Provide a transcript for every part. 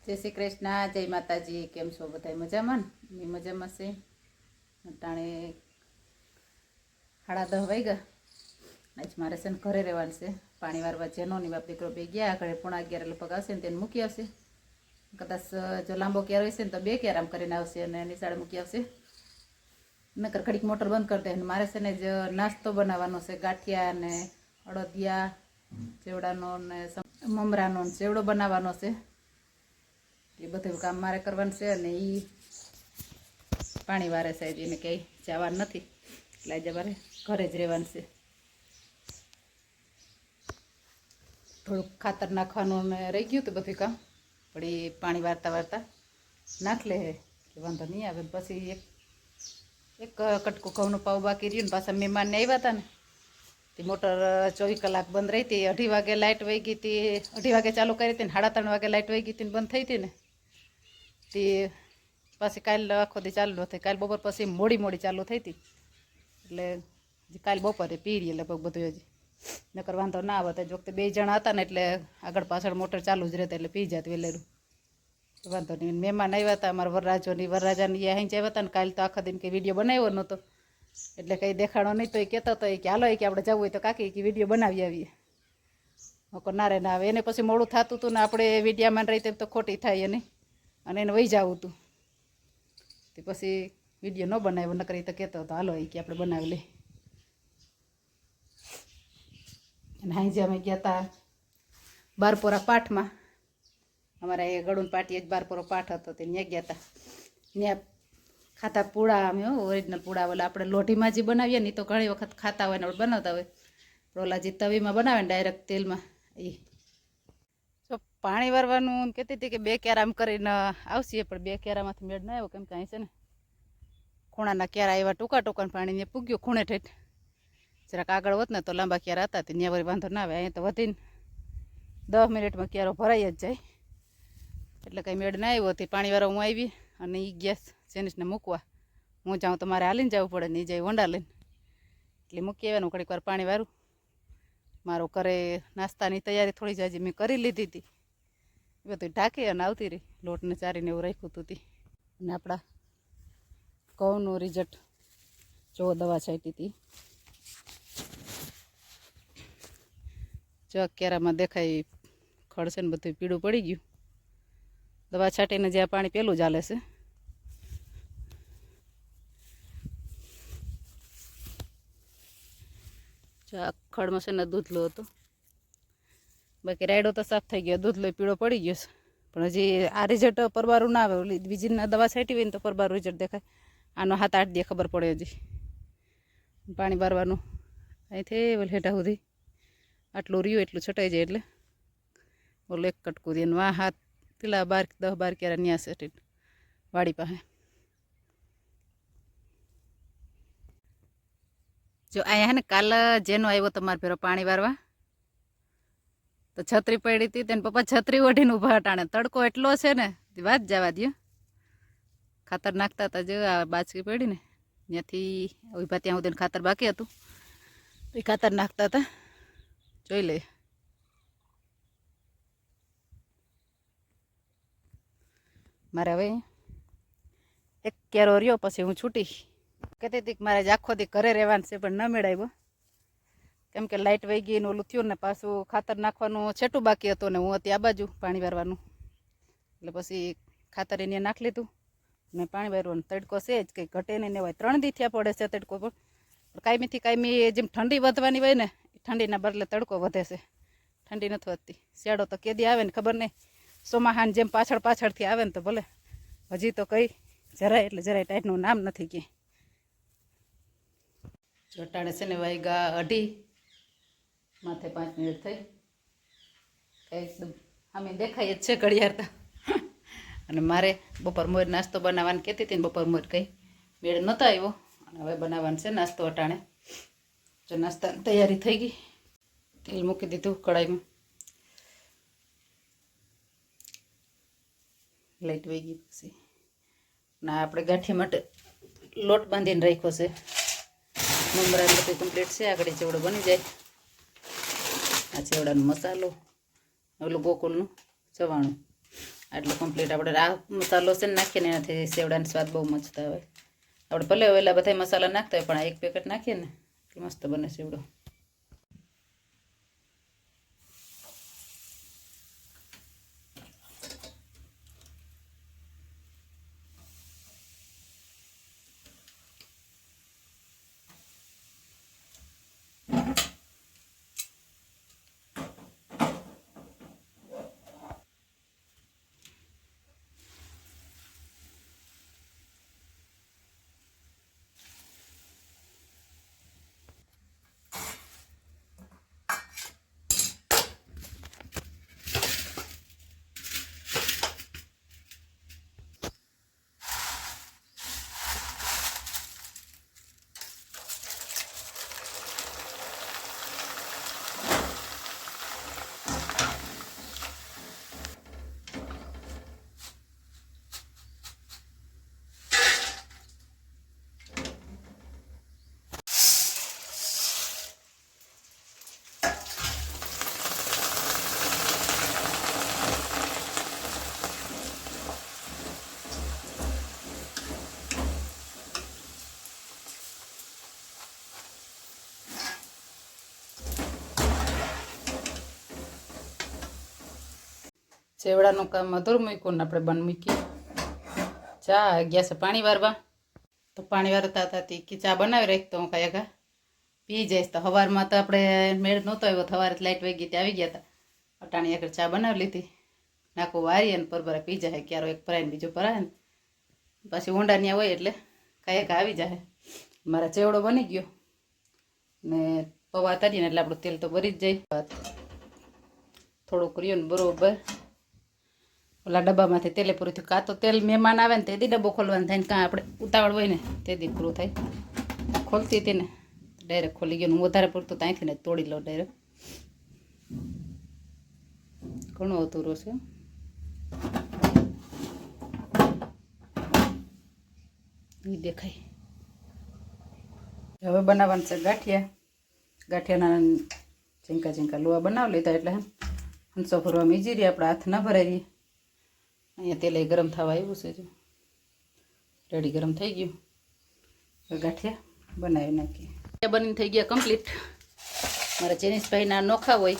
जय श्री कृष्ण जय माताजी केम छो बधाय मजामां ने मजामां छे टाणे 10:30 वाग्या आज मारे से घरे रहेवानुं छे पाणी वारवा जेनो बाप दीकरो बे गया घरे 11:30 लगभग आवशे ने तेने मूकी आवशे कदाच जो लांबो क्यार हशे ने तो 2 क्याराम करीने आवशे अने निशाळे मूकी आवशे नकर घड़ीक मोटर बंद कर दे मारे से ने जो नास्तो बनावવાનો छे गाठिया ने अड़दिया चेवड़ानो ने ममरानो चेवड़ो बनावવાનો छे ये बधुं काम मारे करवानुं छे अने ई पाणी वारे छे एने कई जवानुं नथी એટલે આજે મારે ઘરે જ રહેવાનું છે થોડુંક ખાતર નાખવાનું ને રહી ગયું તો બધું કામ પણ એ પાણી વારતા વારતા નાખ લે કે વાંધો નહીં આવે પછી એક કટકું ઘઉંનો પાવ બાકી રહ્યું ને પાછા મહેમાનને આવ્યા હતા ને તે મોટર 24 કલાક બંધ રહી હતી 2:30 વાગે લાઇટ વહી ગઈ હતી 2:30 વાગે ચાલુ કરી હતી ને 3:30 વાગે લાઇટ વહી ગઈ હતી ને બંધ થઈ હતી ને તે પાછી કાલ આખો દી ચાલુ નથી કાલ બપોર પછી મોડી ચાલુ થઈ હતી એટલે કાલ બપોરે પીરીએ લગભગ બધું હજી નકર વાંધો ના આવે જો વખતે 2 જણા હતા ને એટલે આગળ પાછળ મોટર ચાલુ જ રહેતા એટલે પી જાત વેલેરું વાંધો નહીં મહેમાન આવ્યા હતા અમારા વરરાજાની અહીં જ આવ્યા હતા ને કાલ તો આખા દિન કંઈ વિડીયો બનાવ્યો નહોતો એટલે કંઈ દેખાડો નહીં તો એ કહેતો હતો કે હાલો કે આપણે જવું હોય તો કાકી કે વિડીયો બનાવી આવીએ નકર ના રે ના આવે એને પછી મોડું થતું હતું ને આપણે વિડીયામાં રહી તેમ તો ખોટી થાય નહીં અને એને વહી જવું હતું તે પછી વિડીયો ન બનાવ્યો નકર તો કહેતો હતો હાલો કે આપણે બનાવી લઈએ અને હાંજે અમે ગયા હતા બારપોરા પાઠમાં અમારા એ ગળુન પાટીએ જ બારપોરો પાઠ હતો તે ત્યાં ગયા હતા ત્યાં ખાતા પૂળા અમે ઓરિજિનલ પૂળા ઓલા આપણે લોઢીમાં જે બનાવીએ ને તો ઘણી વખત ખાતા હોય ને આપણે બનાવતા હોય ઓલા જે તવીમાં બનાવે ને ડાયરેક્ટ તેલમાં એ તો પાણી વારવાનું કહેતી હતી કે 2 ક્યારા આમ કરીને આવશે પણ 2 ક્યારામાંથી મેળ ના આવ્યો કેમ કે અહીં છે ને ખૂણાના ક્યારા આવ્યા ટૂંકા પાણીને પૂગ્યું ખૂણે ઠેઠ જરાક આગળ હોત ને તો લાંબા ક્યારા હતા તે ત્યાં વળી વાંધો ના આવે અહીંયા તો વધીને 10 મિનિટમાં ક્યારો ભરાઈ જ જાય એટલે કંઈ મેળ ના આવ્યો તે પાણીવાળા હું આવી અને એ ગેસ જેનિસને મૂકવા હું જાઉં તો મારે હાલીને જવું પડે ને એ જાય વંડા લઈને એટલે મૂકી આવ્યાનું ઘડીક વાર પાણી વાળું મારો ઘરે નાસ્તાની તૈયારી થોડી જાજી મેં કરી લીધી હતી એ બધું ઢાંકી અને આવતી રહી લોટને ચારીને એવું રાખ્યું હતું તે અને આપણા ઘઉંનું રિઝલ્ટ જો દવા છાંટી હતી જો કેરામાં દેખાય ખડ છે ને બધું પીળું પડી ગયું દવા છાંટીને જ્યાં પાણી પેલું જ હાલે છે જો આ ખડમાં છે ને દૂધલો હતો બાકી રાયડો તો સાફ થઈ ગયો દૂધલો પીળો પડી ગયો છે પણ હજી આ રિઝલ્ટ પરબારું ના આવે ઓલી બીજીના દવા છાંટી હોય ને તો પરબારું રિઝલ્ટ દેખાય આનો 7-8 દી ખબર પડે હજી પાણી બારવાનું અહીંથી ઓલે હેઠા સુધી આટલું રહ્યું એટલું છટાઈ જાય એટલે ઓલું એક કટકું દે વા હાથ પેલા 10-12 ક્યારા ન્યા છે વાડી પાસે જો અહીંયા હે ને કાલ જેનો આવ્યો તમારે ફેરો પાણી વારવા તો છત્રી પડી હતી તેને પપ્પા છત્રી ઓઢીને ઊભા હટાણે તડકો એટલો છે ને વાત જવા દો ખાતર નાખતા હતા જો આ બાચકી પડી ને ત્યાંથી ઊભા ત્યાં સુધી ખાતર બાકી હતું એ ખાતર નાખતા હતા જોઈ લે મારે હવે એક કેરો રહ્યો પછી હું છૂટી કહેતી હતી કે મારે જ આખો દી ઘરે રહેવાનું છે પણ ન મેળાવ્યો કેમ કે લાઇટ વહી ગઈ ને ઓલું થયું ને પાછું ખાતર નાખવાનું છેટું બાકી હતું ને હું હતી આ બાજુ પાણી વારવાનું એટલે પછી ખાતર એને નાખી લીધું ને પાણી વારવાનું તડકો છે જ કંઈ ઘટે નહીં ને હોય 3 દી થયા પડે છે તડકો પણ કાયમીથી કાયમી જેમ ઠંડી વધવાની હોય ને ઠંડીના બદલે તડકો વધે છે ઠંડી નથી વધતી શિયાળો તો કેદી આવે ને ખબર નહીં ચોમાહાન જેમ પાછળથી આવે ને તો ભલે હજી તો કંઈ જરાય ટાઈટનું નામ નથી કે ચોટાણે છે ને વાગ્યા 2:30 માથે 5 મિનિટ થઈ એકદમ અમે દેખાય જ છે ઘડિયાળતા અને મારે બપોર મોર નાસ્તો બનાવવાનું કહેતી હતી ને બપોર મોર કંઈ મેળ નહોતો આવ્યો અને હવે બનાવવાનું છે નાસ્તો અટાણે જો નાસ્તાની તૈયારી થઈ ગઈ તેલ મૂકી દીધું કડાઈમાં લાઈટ વહી ગઈ પછી ના આપણે ગાંઠિયા માટે લોટ બાંધીને રાખ્યો છે મમરા બધું કમ્પ્લીટ છે આગળ ચેવડો બની જાય આ ચેવડાનો મસાલો ઓલું ગોકુલનું ચવાણું આટલું કમ્પ્લીટ આપણે આ મસાલો છે ને નાખીએ ને એનાથી સેવડાનો સ્વાદ બહુ મસ્ત આવે. આપણે ભલે ઓલા બધા મસાલા નાખતા હોય પણ આ એક પેકેટ નાખીએ ને એટલે મસ્ત બને સેવડો. સેવડાનું કામ અધૂરું મૂક્યું ને આપણે બંધ મૂકી ચા ગેસે પાણી વારવા. તો પાણી વારતા હતા કે ચા બનાવી રાખી તો હું કાંઈ આગા પી જઈશ. તો સવારમાં તો આપણે મેળ નહોતો આવ્યો, સવારે લાઇટ વહી ગઈ આવી ગયા હતા. અટાણી આગળ ચા બનાવી લીધી, નાખું વારી અને પરબરા પી જાય. ક્યારો એક ભરાય ને બીજું ભરાય ને પાછી ઊંડા ત્યાં હોય એટલે કાંઈ એક આવી જાય. મારા ચેવડો બની ગયો ને પૌવા તરીને એટલે આપણું તેલ તો ભરી જ જાય. થોડુંક રહ્યું ને બરોબર ઓલા ડબ્બામાંથી તેલે પૂરું થયું. કાં તો તેલ મહેમાન આવે ને તે દી ડબ્બો ખોલવાનું થાય ને કાં આપણે ઉતાવળ હોય ને તે દી પૂરું થાય. ખોલતી હતી ને ડાયરેક્ટ ખોલી ગયો. હું વધારે પૂરતું ત્યાંથી ને તોડી લઉં ડાયરેક્ટ. ઘણું અધૂરું છે. એ દેખાય. હવે બનાવવાનું છે ગાંઠિયા. ગાંઠિયાના ઝીંકા ઝીંકા લોવા બનાવી લીધા એટલે હંસો ભરવામાં ઈજી રહી, આપણે હાથ ના ભરાઈ રહીએ. અહીંયા તેલ ગરમ થવા આવ્યું છે, જો રેડી ગરમ થઈ ગયું. ગાંઠિયા બનાવી નાખીએ. બની થઈ ગયા કમ્પ્લીટ. મારા જેનિશભાઈના નોખા હોય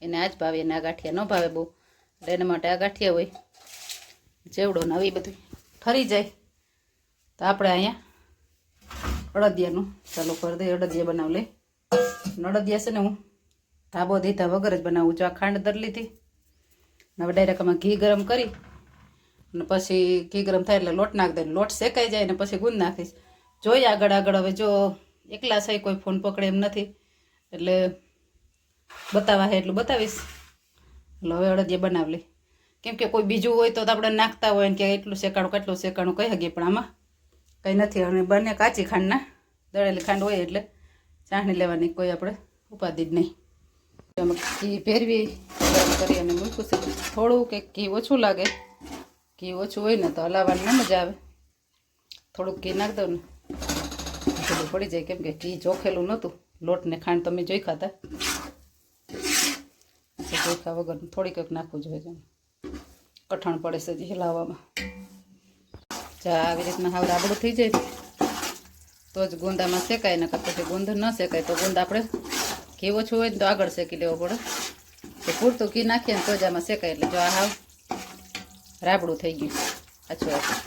એને આ જ ભાવે, એને આ ગાંઠિયા ન ભાવે બહુ, એટલે એના માટે આ ગાંઠિયા હોય. જેવડો ને આવી બધું ઠરી જાય તો આપણે અહીંયા અડદિયાનું ચાલુ કરી દઈએ. અડદિયા બનાવી લઈ. અડદિયા છે ને હું ધાબો દીધા વગર જ બનાવું છું. આ ખાંડ દર લીધી ને હવે ડાયરેક્ટ આમાં ઘી ગરમ કરી અને પછી ઘી ગરમ થાય એટલે લોટ નાખી દે. લોટ શેકાઈ જાય ને પછી ગુંદ નાખીશ. જોઈએ આગળ આગળ. હવે જો એકલા છે કોઈ ફોન પકડે એમ નથી એટલે બતાવા હે એટલું બતાવીશ. એટલે હવે અડદિયા બનાવી લઈ. કેમ કે કોઈ બીજું હોય તો આપણે નાખતા હોય ને કે એટલું શેકાણું કેટલું શેકાણું કહી શકીએ, પણ આમાં કંઈ નથી. અને બંને કાચી ખાંડના દળેલી ખાંડ હોય એટલે ચાસણી લેવાની કોઈ આપણે ઉપાધિ જ નહીં. એમાં ઘી ભેરવી ગરમ કરી અને મૂક્યું છે. થોડું કે ઘી ઓછું લાગે, ઘી ઓછું હોય ને તો હલાવવાની ન મજા આવે. થોડુંક ઘી નાખી દઉં ને થોડું પડી જાય, કેમ કે ઘી ચોખેલું નહોતું. લોટને ખાંડ તમે જોઈ ખાતા, ચોખા વગર થોડીક નાખવું જોઈએ. કઠણ પડે છે હજી હલાવવામાં. ચા આવી રીતના હાવ રાબડું થઈ જાય તો જ ગુંદામાં શેકાય, ને પછી ગુંદ ન શેકાય તો ગુંદ આપણે ઘી ઓછું હોય ને તો આગળ શેકી લેવો પડે. તો પૂરતું ઘી નાખીએ ને તો જ આમાં શેકાય. એટલે જો આ હાવ રાબડું થઈ ગયું આછું આછું.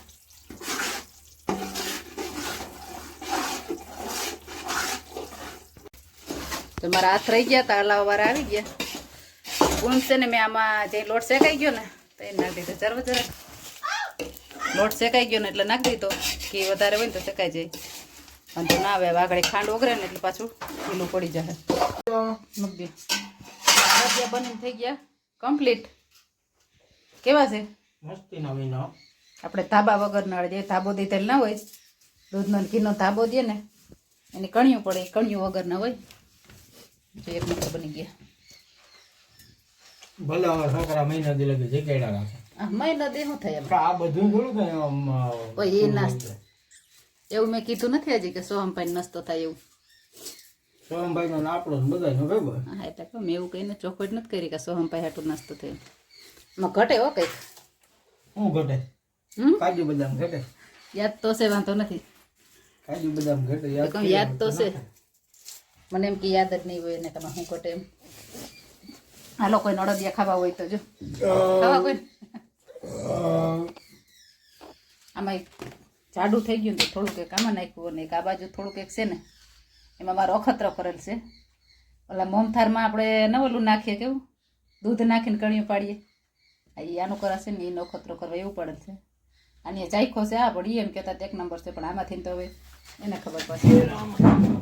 તો મારા હાથ રહી ગયા હતા, હલાવવાળા આવી ગયા. ગુંદ છે ને મેં આમાં જે લોટ શેકાઈ ગયો ને તો એ નાખી દીધો. જરા જરા લોટ શેકાઈ ગયો ને એટલે નાખી દીધો. ઘી વધારે હોય ને તો શેકાઈ જાય, વાંધો ના આવે. આગળ ખાંડ ઓગળે ને એટલે પાછું ઢીલું પડી જાય. મૂકી દો. બનીને થઈ ગયા કમ્પ્લીટ. કેવા છે? મસ્તી નવીનો. આપણે ધાબા વગર ના જે ધાબો દીધેલ ના હોય, દૂધનો ઘીનો ધાબો દે ને એની કણિયું પડે, એ કણિયું વગર ના હોય. જો એક મસ્ત બની ગયા. ભલે હવે છોકરા મહિના દી લગે જગ્યા રાખે. મહિના દે શું થાય? આ બધું થોડું એ નાસ્તો એવું મેં કીધું નથી હજી કે સોહમભાઈ નાસ્તો થાય એવું. સોમભાઈ નો આપણો બધા નો ખબર. હા એટલે મેં એવું કહીને ચોખવટ નથી કરી કે સોહમભાઈ હાટું નાસ્તો થાય. એમાં ઘટે હો કંઈક. શું ઘટે હમ કાજુ બદામ ઘટે યાદ તો છે વાંધો નથી કાજુ બદામ ઘટે કહું યાદ તો છે મને એમ કે યાદ જ નહીં હોય ને તમે શું ઘટે એમ હાલો કોઈ અડદિયા ખાવા હોય તો જો ખાવા કોઈ આમાં જાડું થઈ ગયું ને તો થોડુંક એક આમાં નાખ્યું અને એક આ બાજુ થોડુંક એક છે ને એમાં મારો અખતરો કરેલ છે ઓલા મોમથારમાં આપણે ન ઓલું નાખીએ કેવું દૂધ નાખીને કણીયું પાડીએ એ આનું કરાશે ને એનો અખતરો કરવા એવું પડેલ છે આની ચાખ્યો છે આ પણ એમ કહેતા એક નંબર છે પણ આમાંથી તો હવે એને ખબર પડશે